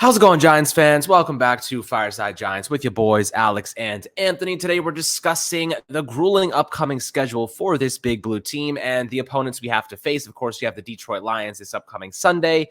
How's it going, Giants fans? Welcome back to Fireside Giants with your boys, Alex and Anthony. Today, we're discussing the grueling upcoming schedule for this big blue team and the opponents we have to face. Of course, you have the Detroit Lions this upcoming Sunday.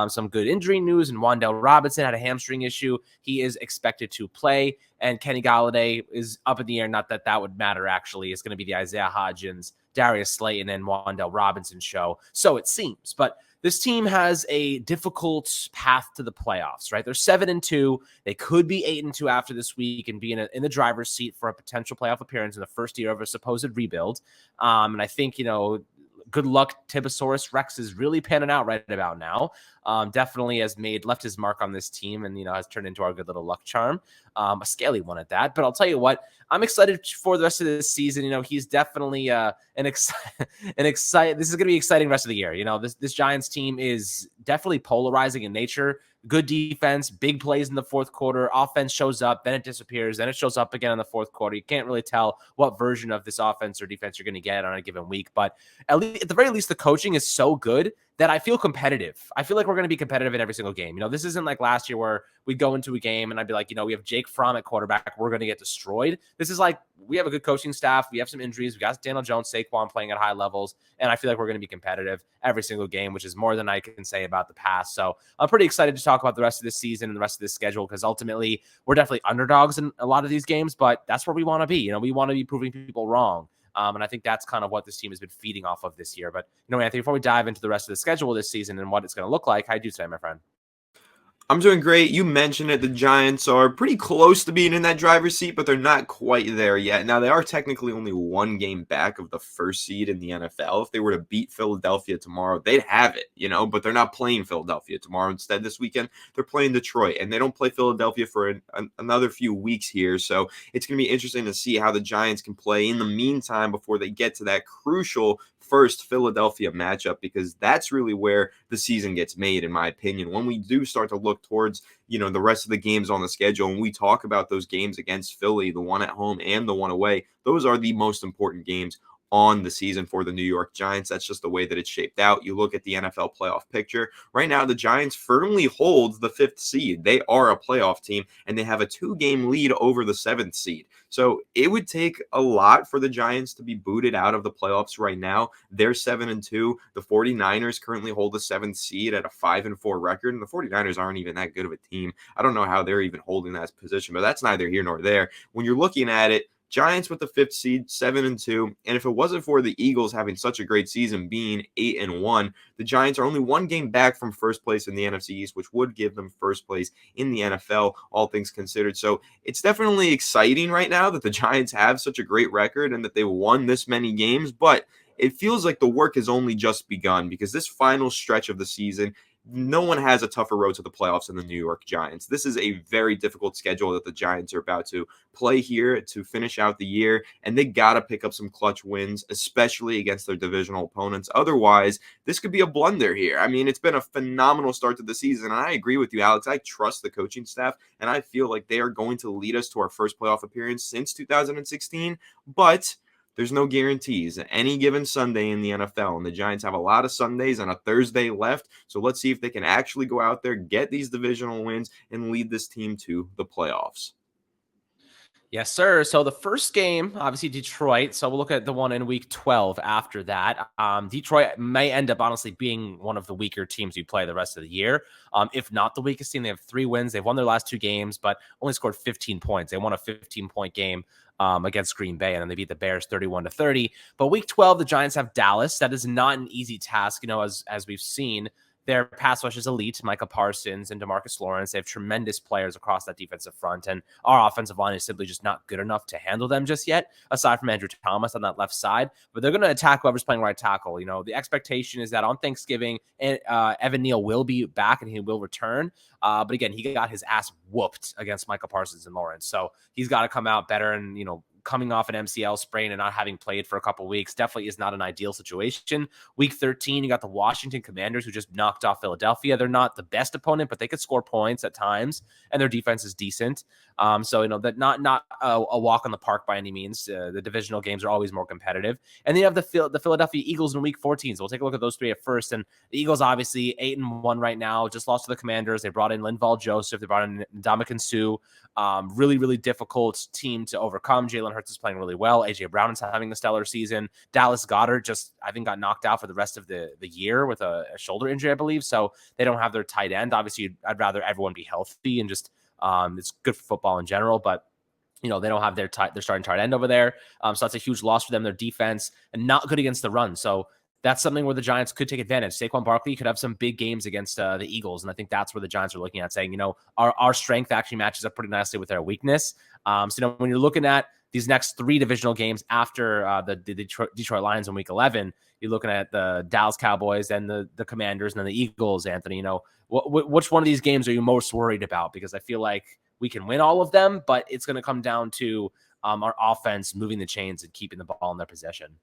Some good injury news, and Wan'Dale Robinson had a hamstring issue. He is expected to play, and Kenny Golladay is up in the air. Not that that would matter, actually. It's going to be the Isaiah Hodgins, Darius Slayton, and Wan'Dale Robinson show, so it seems. But this team has a difficult path to the playoffs, right? They're 7-2. They could be 8-2 after this week and be in the driver's seat for a potential playoff appearance in the first year of a supposed rebuild. And I think, good luck Tibosaurus Rex is really panning out right about now. Definitely has left his mark on this team and, has turned into our good little luck charm. A scaly one at that. But I'll tell you what, I'm excited for the rest of this season. He's definitely this is going to be exciting rest of the year. This Giants team is definitely polarizing in nature. Good defense, big plays in the fourth quarter. Offense shows up, then it disappears, then it shows up again in the fourth quarter. You can't really tell what version of this offense or defense you're going to get on a given week. But at the very least, the coaching is so good that I feel competitive. I feel like we're going to be competitive in every single game. This isn't like last year where we'd go into a game and I'd be like, we have Jake Fromm at quarterback. We're going to get destroyed. This is like, we have a good coaching staff. We have some injuries. We got Daniel Jones, Saquon playing at high levels. And I feel like we're going to be competitive every single game, which is more than I can say about the past. So I'm pretty excited to talk about the rest of this season and the rest of this schedule, because ultimately we're definitely underdogs in a lot of these games, but that's where we want to be. We want to be proving people wrong. And I think that's kind of what this team has been feeding off of this year. But, Anthony, before we dive into the rest of the schedule this season and what it's going to look like, how do you today, my friend? I'm doing great. You mentioned it. The Giants are pretty close to being in that driver's seat, but they're not quite there yet. Now, they are technically only one game back of the first seed in the NFL. If they were to beat Philadelphia tomorrow, they'd have it, but they're not playing Philadelphia tomorrow. Instead, this weekend, they're playing Detroit, and they don't play Philadelphia for another few weeks here. So it's going to be interesting to see how the Giants can play in the meantime before they get to that crucial first Philadelphia matchup, because that's really where the season gets made, in my opinion. When we do start to look towards, the rest of the games on the schedule, and we talk about those games against Philly, the one at home and the one away, those are the most important games on the season for the New York Giants. That's just the way that it's shaped out. You look at the NFL playoff picture. Right now, the Giants firmly hold the 5th seed. They are a playoff team, and they have a 2-game lead over the 7th seed. So it would take a lot for the Giants to be booted out of the playoffs right now. They're 7-2. The 49ers currently hold the 7th seed at a 5-4 record, and the 49ers aren't even that good of a team. I don't know how they're even holding that position, but that's neither here nor there. When you're looking at it, Giants with the 5th seed, 7-2. And if it wasn't for the Eagles having such a great season, being 8-1, the Giants are only one game back from first place in the NFC East, which would give them first place in the NFL, all things considered. So it's definitely exciting right now that the Giants have such a great record and that they've won this many games. But it feels like the work has only just begun, because this final stretch of the season, no one has a tougher road to the playoffs than the New York Giants. This is a very difficult schedule that the Giants are about to play here to finish out the year, and they got to pick up some clutch wins, especially against their divisional opponents. Otherwise, this could be a blunder here. I mean, it's been a phenomenal start to the season, and I agree with you, Alex. I trust the coaching staff, and I feel like they are going to lead us to our first playoff appearance since 2016, but there's no guarantees any given Sunday in the NFL, and the Giants have a lot of Sundays and a Thursday left. So let's see if they can actually go out there, get these divisional wins, and lead this team to the playoffs. Yes, sir. So the first game, obviously Detroit. So we'll look at the one in week 12 after that. Detroit may end up honestly being one of the weaker teams you play the rest of the year. If not the weakest team, they have 3 wins. They've won their last 2 games, but only scored 15 points. They won a 15-point game against Green Bay, and then they beat the Bears 31-30. But week 12, the Giants have Dallas. That is not an easy task, as we've seen. Their pass rush is elite. Micah Parsons and DeMarcus Lawrence. They have tremendous players across that defensive front, and our offensive line is simply just not good enough to handle them just yet, aside from Andrew Thomas on that left side. But they're going to attack whoever's playing right tackle. The expectation is that on Thanksgiving, Evan Neal will be back and he will return. But again, he got his ass whooped against Micah Parsons and Lawrence. So he's got to come out better, and, coming off an MCL sprain and not having played for a couple weeks definitely is not an ideal situation. Week 13, you got the Washington Commanders, who just knocked off Philadelphia. They're not the best opponent, but they could score points at times, and their defense is decent. So that not a walk on the park by any means. The divisional games are always more competitive, and then you have the Philadelphia Eagles in Week 14. So we'll take a look at those three at first. And the Eagles obviously 8-1 right now, just lost to the Commanders. They brought in Linval Joseph, they brought in Ndamukong Suh. Really, really difficult team to overcome. Jalen Hurts is playing really well. AJ Brown is having a stellar season. Dallas Goedert just, I think, got knocked out for the rest of the year with a shoulder injury, I believe. So they don't have their tight end. Obviously, I'd rather everyone be healthy and just it's good for football in general, but they don't have their starting tight end over there. So that's a huge loss for them. Their defense and not good against the run. So that's something where the Giants could take advantage. Saquon Barkley could have some big games against the Eagles. And I think that's where the Giants are looking at, saying, our strength actually matches up pretty nicely with their weakness. So when you're looking at these next three divisional games after the Detroit Lions in Week 11, you're looking at the Dallas Cowboys and the Commanders and then the Eagles, Anthony. Which one of these games are you most worried about? Because I feel like we can win all of them, but it's going to come down to our offense moving the chains and keeping the ball in their possession.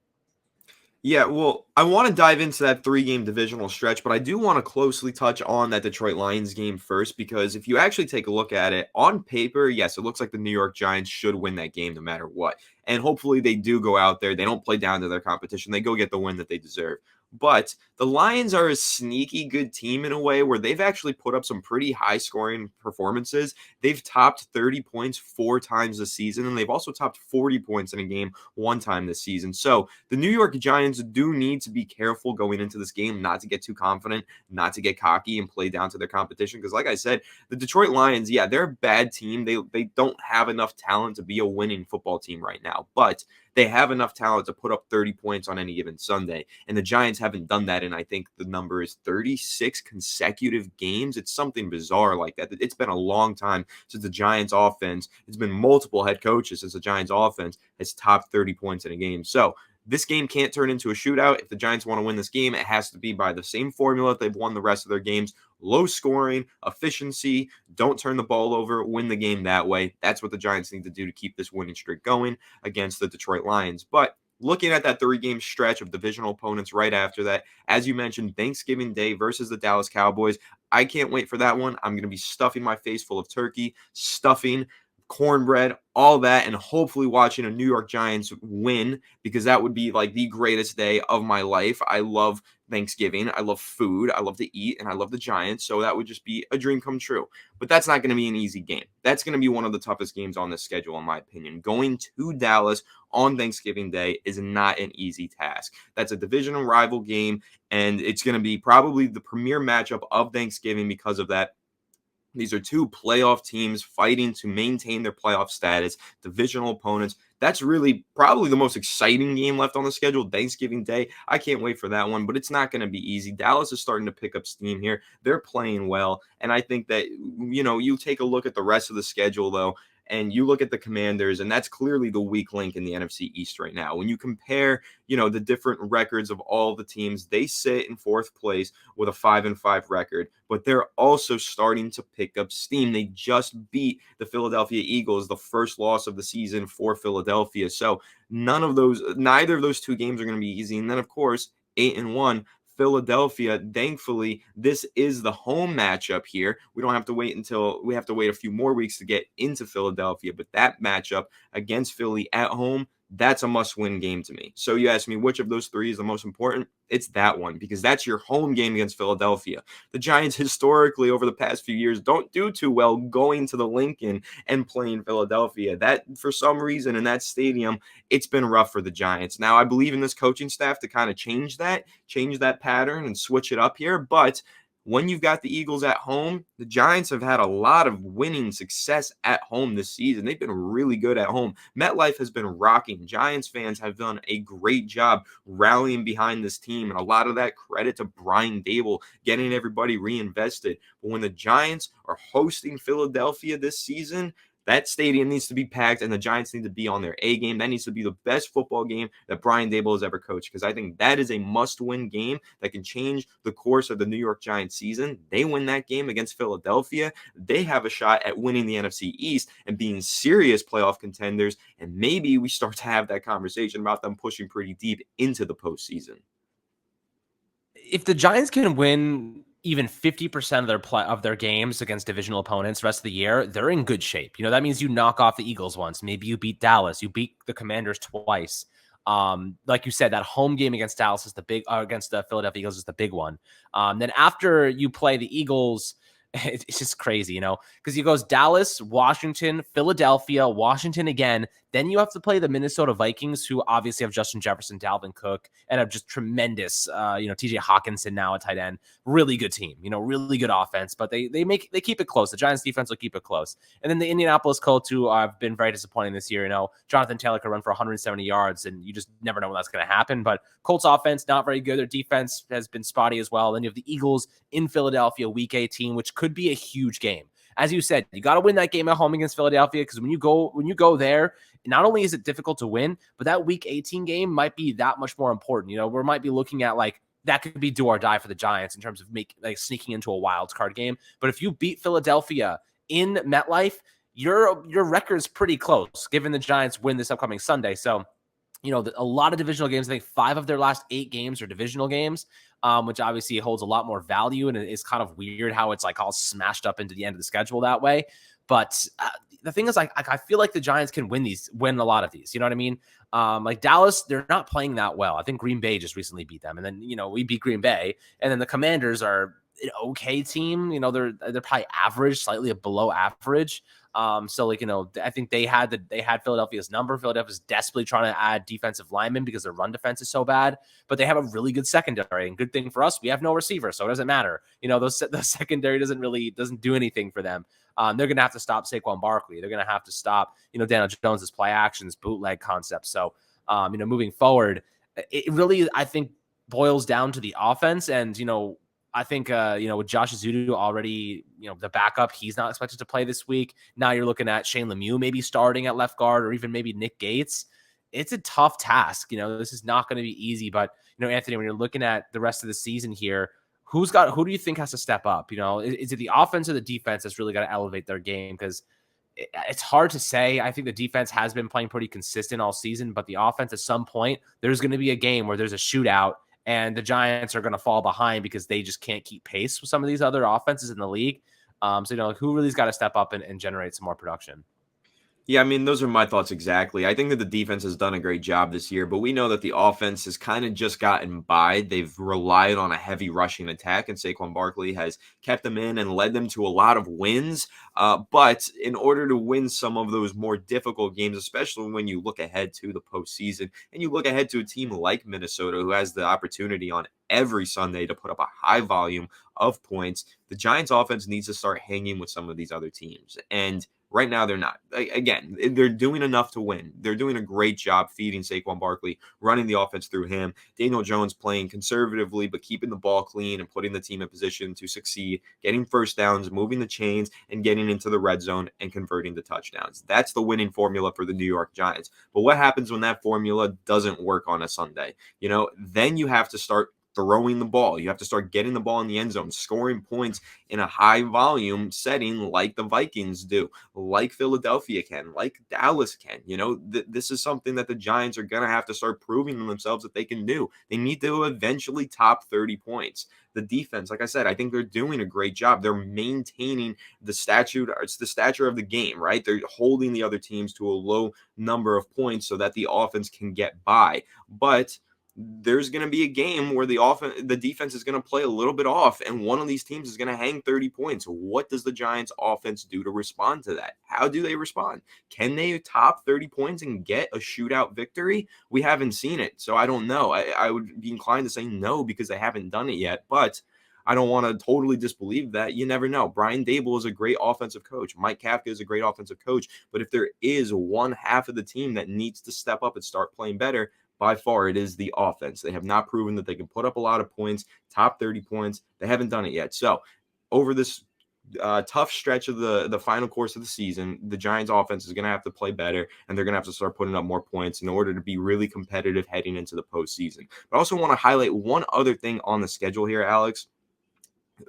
Yeah, well, I want to dive into that 3-game divisional stretch, but I do want to closely touch on that Detroit Lions game first, because if you actually take a look at it on paper, yes, it looks like the New York Giants should win that game no matter what. And hopefully they do go out there. They don't play down to their competition. They go get the win that they deserve. But the Lions are a sneaky good team in a way where they've actually put up some pretty high-scoring performances. They've topped 30 points 4 times this season, and they've also topped 40 points in a game 1 time this season. So the New York Giants do need to be careful going into this game, not to get too confident, not to get cocky and play down to their competition. Because like I said, the Detroit Lions, yeah, they're a bad team. They don't have enough talent to be a winning football team right now. But they have enough talent to put up 30 points on any given Sunday. And the Giants haven't done that in, I think the number is 36 consecutive games. It's something bizarre like that. It's been a long time since the Giants offense, it's been multiple head coaches since the Giants offense has topped 30 points in a game. So this game can't turn into a shootout. If the Giants want to win this game, it has to be by the same formula that they've won the rest of their games. Low scoring, efficiency, don't turn the ball over, win the game that way. That's what the Giants need to do to keep this winning streak going against the Detroit Lions. But looking at that 3-game stretch of divisional opponents right after that, as you mentioned, Thanksgiving Day versus the Dallas Cowboys, I can't wait for that one. I'm going to be stuffing my face full of turkey, stuffing, cornbread, all that, and hopefully watching a New York Giants win, because that would be like the greatest day of my life. I love Thanksgiving. I love food. I love to eat, and I love the Giants. So that would just be a dream come true. But that's not going to be an easy game. That's going to be one of the toughest games on this schedule, in my opinion. Going to Dallas on Thanksgiving Day is not an easy task. That's a divisional rival game, and it's going to be probably the premier matchup of Thanksgiving because of that. These are 2 playoff teams fighting to maintain their playoff status, divisional opponents. That's really probably the most exciting game left on the schedule, Thanksgiving Day. I can't wait for that one, but it's not going to be easy. Dallas is starting to pick up steam here. They're playing well, and I think that, you take a look at the rest of the schedule, though, and you look at the Commanders, and that's clearly the weak link in the NFC East right now. When you compare, the different records of all the teams, they sit in 4th place with a 5-5 record, but they're also starting to pick up steam. They just beat the Philadelphia Eagles, the first loss of the season for Philadelphia. So neither of those 2 games are going to be easy. And then, of course, 8-1. Philadelphia, thankfully, this is the home matchup here. We have to wait a few more weeks to get into Philadelphia, but that matchup against Philly at home, that's a must-win game to me. So you ask me which of those 3 is the most important? It's that one, because that's your home game against Philadelphia. The Giants historically over the past few years don't do too well going to the Lincoln and playing Philadelphia. That, for some reason, in that stadium, it's been rough for the Giants. Now, I believe in this coaching staff to kind of change that pattern and switch it up here, but when you've got the Eagles at home, the Giants have had a lot of winning success at home this season. They've been really good at home. MetLife has been rocking. Giants fans have done a great job rallying behind this team, and a lot of that credit to Brian Dable getting everybody reinvested. But when the Giants are hosting Philadelphia this season, that stadium needs to be packed, and the Giants need to be on their A game. That needs to be the best football game that Brian Dable has ever coached, because I think that is a must-win game that can change the course of the New York Giants season. They win that game against Philadelphia, they have a shot at winning the NFC East and being serious playoff contenders, and maybe we start to have that conversation about them pushing pretty deep into the postseason. If the Giants can win even 50% of their games against divisional opponents the rest of the year, they're in good shape. That means you knock off the Eagles once. Maybe you beat Dallas. You beat the Commanders twice. Like you said, that home game against Dallas is the big, against the Philadelphia Eagles is the big one. Then after you play the Eagles, it's just crazy, because it goes Dallas, Washington, Philadelphia, Washington again. Then you have to play the Minnesota Vikings, who obviously have Justin Jefferson, Dalvin Cook, and have just tremendous, TJ Hawkinson now at tight end. Really good team, really good offense, but they keep it close. The Giants defense will keep it close. And then the Indianapolis Colts, who have been very disappointing this year. Jonathan Taylor could run for 170 yards, and you just never know when that's going to happen. But Colts offense, not very good. Their defense has been spotty as well. Then you have the Eagles in Philadelphia, Week 18, which could be a huge game. As you said, you got to win that game at home against Philadelphia, because when you go there, not only is it difficult to win, but that Week 18 game might be that much more important. We might be looking at that could be do or die for the Giants in terms of sneaking into a wild card game. But if you beat Philadelphia in MetLife, your record's pretty close, given the Giants win this upcoming Sunday. So, a lot of divisional games. I think 5 of their last 8 games are divisional games, which obviously holds a lot more value, and it's kind of weird how it's all smashed up into the end of the schedule that way. But the thing is, I feel like the Giants can win a lot of these. You know what I mean? Dallas, they're not playing that well. I think Green Bay just recently beat them, and then we beat Green Bay, and then the Commanders are an okay team. They're probably average, slightly below average. So I think they had Philadelphia's number. Philadelphia's desperately trying to add defensive linemen because their run defense is so bad, but they have a really good secondary. And good thing for us, we have no receiver, so it doesn't matter. The secondary doesn't do anything for them. They're going to have to stop Saquon Barkley. They're going to have to stop, Daniel Jones's play actions, bootleg concepts. So, moving forward, it really, I think, boils down to the offense. And, I think, with Josh Azudu already, the backup, he's not expected to play this week. Now you're looking at Shane Lemieux maybe starting at left guard, or even maybe Nick Gates. It's a tough task. This is not going to be easy. But, Anthony, when you're looking at the rest of the season here, who do you think has to step up? Is it the offense or the defense that's really got to elevate their game? Because it's hard to say. I think the defense has been playing pretty consistent all season, but the offense, at some point, there's going to be a game where there's a shootout and the Giants are going to fall behind because they just can't keep pace with some of these other offenses in the league. So, who really's got to step up and generate some more production? Yeah, I mean, those are my thoughts exactly. I think that the defense has done a great job this year, but we know that the offense has kind of just gotten by. They've relied on a heavy rushing attack, and Saquon Barkley has kept them in and led them to a lot of wins. But in order to win some of those more difficult games, especially when you look ahead to the postseason and you look ahead to a team like Minnesota, who has the opportunity on every Sunday to put up a high volume of points, the Giants offense needs to start hanging with some of these other teams. And right now, they're not. Again, they're doing enough to win. They're doing a great job feeding Saquon Barkley, running the offense through him. Daniel Jones playing conservatively, but keeping the ball clean and putting the team in position to succeed, getting first downs, moving the chains, and getting into the red zone and converting to touchdowns. That's the winning formula for the New York Giants. But what happens when that formula doesn't work on a Sunday? Then you have to start throwing the ball. You have to start getting the ball in the end zone, scoring points in a high volume setting like the Vikings do, like Philadelphia can, like Dallas can. This is something that the Giants are going to have to start proving to themselves that they can do. They need to eventually top 30 points. The defense, like I said, I think they're doing a great job. They're maintaining the stature of the game, right? They're holding the other teams to a low number of points so that the offense can get by. But there's going to be a game where the defense is going to play a little bit off, and one of these teams is going to hang 30 points. What does the Giants offense do to respond to that? How do they respond? Can they top 30 points and get a shootout victory? We haven't seen it, so I don't know. I would be inclined to say no because they haven't done it yet, but I don't want to totally disbelieve that. You never know. Brian Dable is a great offensive coach. Mike Kafka is a great offensive coach, but if there is one half of the team that needs to step up and start playing better, by far, it is the offense. They have not proven that they can put up a lot of points, top 30 points. They haven't done it yet. So over this tough stretch of the final course of the season, the Giants offense is going to have to play better, and they're going to have to start putting up more points in order to be really competitive heading into the postseason. But I also want to highlight one other thing on the schedule here, Alex.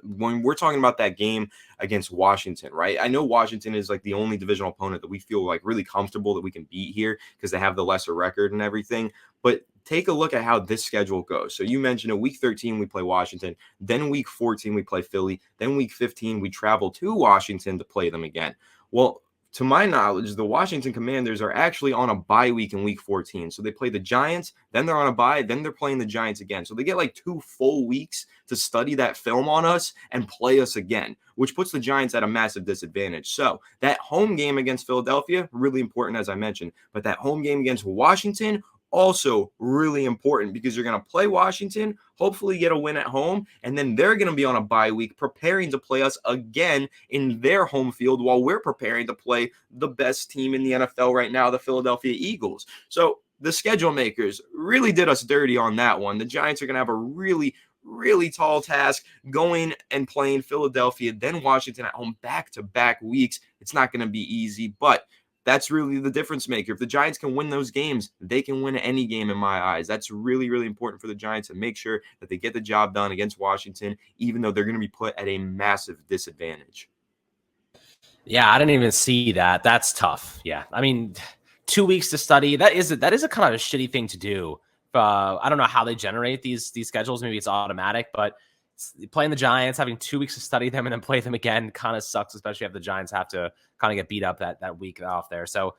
When we're talking about that game against Washington, right? I know Washington is like the only divisional opponent that we feel like really comfortable that we can beat here because they have the lesser record and everything. But take a look at how this schedule goes. So you mentioned week 13, we play Washington. Then week 14, we play Philly. Then week 15, we travel to Washington to play them again. Well, to my knowledge, the Washington Commanders are actually on a bye week in week 14. So they play the Giants, then they're on a bye, then they're playing the Giants again. So they get like 2 full weeks to study that film on us and play us again, which puts the Giants at a massive disadvantage. So that home game against Philadelphia, really important, as I mentioned, but that home game against Washington, also really important, because you're going to play Washington, hopefully get a win at home, and then they're going to be on a bye week preparing to play us again in their home field while we're preparing to play the best team in the NFL right now, the Philadelphia Eagles. So the schedule makers really did us dirty on that one. The Giants are going to have a really tall task going and playing Philadelphia, then Washington at home back-to-back weeks. It's not going to be easy, but that's really the difference maker. If the Giants can win those games, they can win any game in my eyes. That's really important for the Giants to make sure that they get the job done against Washington, even though they're going to be put at a massive disadvantage. Yeah, I didn't even see that. That's tough. Yeah, I mean, 2 weeks to study, that is a kind of a shitty thing to do. I don't know how they generate these schedules. Maybe it's automatic, but playing the Giants, having 2 weeks to study them and then play them again kind of sucks, especially if the Giants have to kind of get beat up that week off there. So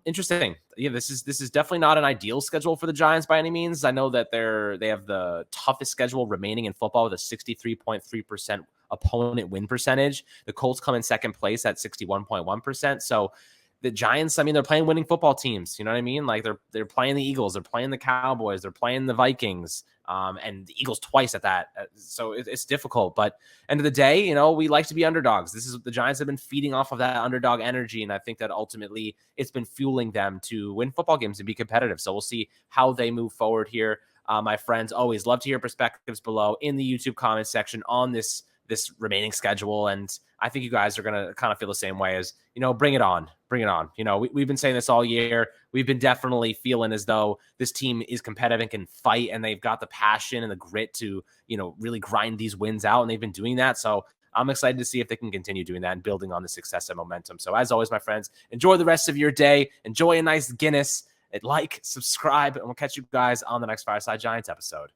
interesting. Yeah, this is definitely not an ideal schedule for the Giants by any means. I know that they have the toughest schedule remaining in football with a 63.3% opponent win percentage. The Colts come in second place at 61.1%. So the Giants, I mean, they're playing winning football teams. You know what I mean? Like they're playing the Eagles, they're playing the Cowboys, they're playing the Vikings, and the Eagles twice at that. So it's difficult. But end of the day, you know, we like to be underdogs. The Giants have been feeding off of that underdog energy, and I think that ultimately it's been fueling them to win football games and be competitive. So we'll see how they move forward here. My friends, always love to hear perspectives below in the YouTube comment section on this remaining schedule. And I think you guys are going to kind of feel the same way as, you know, bring it on. You know, we've been saying this all year. We've been definitely feeling as though this team is competitive and can fight, and they've got the passion and the grit to, you know, really grind these wins out. And they've been doing that. So I'm excited to see if they can continue doing that and building on the success and momentum. So as always, my friends, enjoy the rest of your day. Enjoy a nice Guinness. Like, subscribe, and we'll catch you guys on the next Fireside Giants episode.